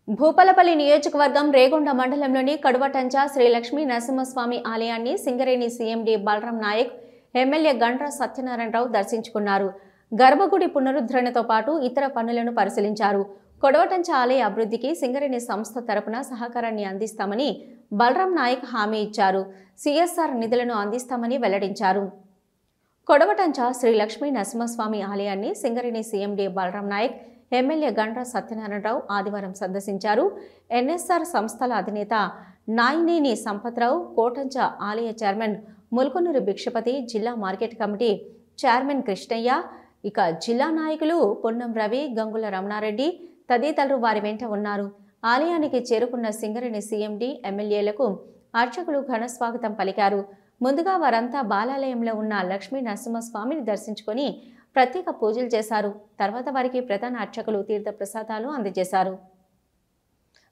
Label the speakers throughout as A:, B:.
A: భూపాలపల్లి నియోజకవర్గం రేగొండ మండలంలోని కడువటంచ శ్రీ లక్ష్మీ నరసింహస్వామి ఆలయాన్ని సింగరేణి సీఎండీ బలరాం నాయక్, ఎమ్మెల్యే గండ్ర సత్యనారాయణరావు దర్శించుకున్నారు. గర్భగుడి పునరుద్ధరణతో పాటు ఇతర పనులను పరిశీలించారు. కొడవటంచ ఆలయ అభివృద్ధికి సింగరేణి సంస్థ తరపున సహకారాన్ని అందిస్తామని బలరాం నాయక్ హామీ ఇచ్చారు. సిఎస్ఆర్ నిధులను అందిస్తామని వెల్లడించారు. కొడవటంచ శ్రీ లక్ష్మీ నరసింహస్వామి ఆలయాన్ని సింగరేణి సీఎండీ బలరాం నాయక్, ఎమ్మెల్యే గండ్ర సత్యనారాయణరావు ఆదివారం సందర్శించారు. ఎన్ఎస్ఆర్ సంస్థల అధినేత నాయినేని సంపత్రావు, కోటంచ ఆలయ చైర్మన్ ముల్కొనూరి భిక్షపతి, జిల్లా మార్కెట్ కమిటీ చైర్మన్ కృష్ణయ్య, ఇక జిల్లా నాయకులు పొన్నం రవి, గంగుల రమణారెడ్డి తదితరులు వారి వెంట ఉన్నారు. ఆలయానికి చేరుకున్న సింగరేణి సీఎండీ, ఎమ్మెల్యేలకు అర్చకులు ఘన స్వాగతం పలికారు. ముందుగా వారంతా బాలాలయంలో ఉన్న లక్ష్మీ నరసింహస్వామిని దర్శించుకొని ప్రత్యేక పూజలు చేశారు. తర్వాత వారికి ప్రధాన అర్చకులు తీర్థ ప్రసాదాలు అందజేశారు.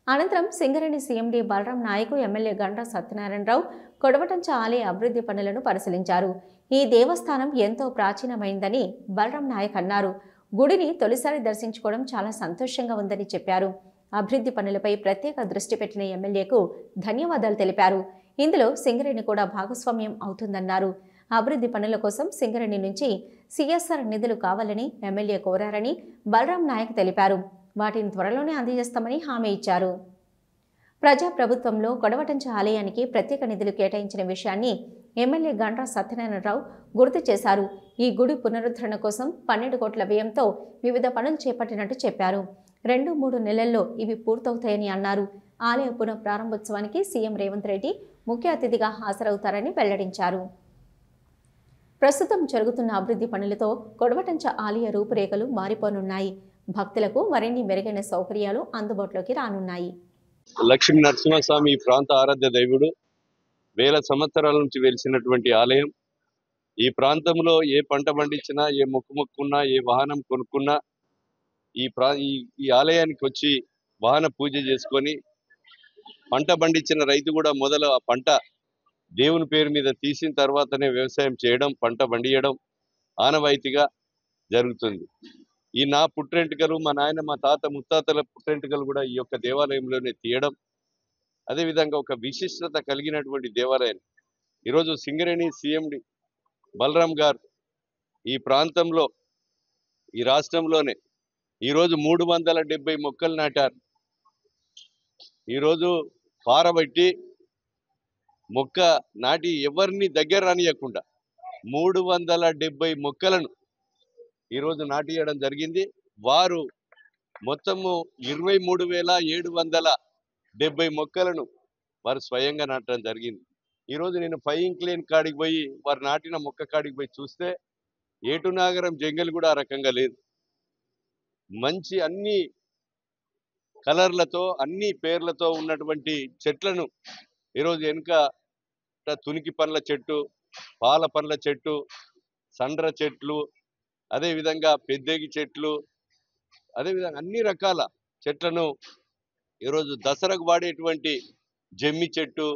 A: అనంతరం సింగరేణి సీఎండీ బలరాం నాయక్, ఎమ్మెల్యే గండ్ర సత్యనారాయణరావు కొడవటంచ ఆలయ అభివృద్ధి పనులను పరిశీలించారు. ఈ దేవస్థానం ఎంతో ప్రాచీనమైందని బలరాం నాయక్ అన్నారు. గుడిని తొలిసారి దర్శించుకోవడం చాలా సంతోషంగా ఉందని చెప్పారు. అభివృద్ధి పనులపై ప్రత్యేక దృష్టి పెట్టిన ఎమ్మెల్యేకు ధన్యవాదాలు తెలిపారు. ఇందులో సింగరేణి కూడా భాగస్వామ్యం అవుతుందన్నారు. అభివృద్ధి పనుల కోసం సింగరేణి నుంచి సిఎస్ఆర్ నిధులు కావాలని ఎమ్మెల్యే కోరారని బలరాం నాయక్ తెలిపారు. వాటిని త్వరలోనే అందజేస్తామని హామీ ఇచ్చారు. ప్రజాప్రభుత్వంలో కొడవటంచ ఆలయానికి ప్రత్యేక నిధులు కేటాయించిన విషయాన్ని ఎమ్మెల్యే గండ్ర సత్యనారాయణరావు గుర్తు చేశారు. ఈ గుడి పునరుద్ధరణ కోసం 12 కోట్ల వ్యయంతో వివిధ పనులు చేపట్టినట్టు చెప్పారు. 2-3 నెలల్లో ఇవి పూర్తవుతాయని అన్నారు. ఆలయ పునః ప్రారంభోత్సవానికి సీఎం రేవంత్ రెడ్డి ముఖ్య అతిథిగా హాజరవుతారని వెల్లడించారు. ప్రస్తుతం జరుగుతున్న అభివృద్ధి పనులతో కొడవటంచ ఆలయ రూపురేఖలు మారిపోనున్నాయి. భక్తులకు మరిన్ని మెరుగైన సౌకర్యాలు అందుబాటులోకి రానున్నాయి.
B: లక్ష్మీ నరసింహస్వామి ఈ ప్రాంత ఆరాధ్య దైవుడు. వేల సంవత్సరాల నుంచి వెలిసినటువంటి ఆలయం. ఈ ప్రాంతంలో ఏ పంట పండించినా, ఏ మొక్కున్నా, ఏ వాహనం కొనుక్కున్నా ఈ ఆలయానికి వచ్చి వాహన పూజ చేసుకొని పంట పండించిన రైతు కూడా మొదలు ఆ పంట దేవుని పేరు మీద తీసిన తర్వాతనే వ్యవసాయం చేయడం, పంట పండియడం ఆనవాయితీగా జరుగుతుంది. ఈ నా పుట్రెంటుకలు, మా నాయన, మా తాత ముత్తాతల పుట్రెంటుకలు కూడా ఈ యొక్క దేవాలయంలోనే తీయడం, అదేవిధంగా ఒక విశిష్టత కలిగినటువంటి దేవాలయం. ఈరోజు సింగరేణి సీఎండి బలరాం గారు ఈ ప్రాంతంలో, ఈ రాష్ట్రంలోనే ఈరోజు 370 మొక్కలు నాటారు. ఈరోజు పారబట్టి మొక్క నాటి ఎవరిని దగ్గర రానియకుండా 370 మొక్కలను ఈరోజు నాటియడం జరిగింది. వారు మొత్తము 23,770 మొక్కలను వారు స్వయంగా నాటడం జరిగింది. ఈరోజు నేను ఫైయింగ్ క్లేన్ కాడికి పోయి వారు నాటిన మొక్క కాడికి పోయి చూస్తే ఏటునాగరం జంగల్ కూడా ఆ రకంగా లేదు. మంచి అన్ని కలర్లతో, అన్ని పేర్లతో ఉన్నటువంటి చెట్లను ఈరోజు వెనుక తునికి పండ్ల చెట్టు, పాల పండ్ల చెట్టు, సండ్ర చెట్లు, అదేవిధంగా పెద్దగి చెట్లు, అదేవిధంగా అన్ని రకాల చెట్లను ఈరోజు దసరాకు వాడేటువంటి జమ్మి చెట్టు,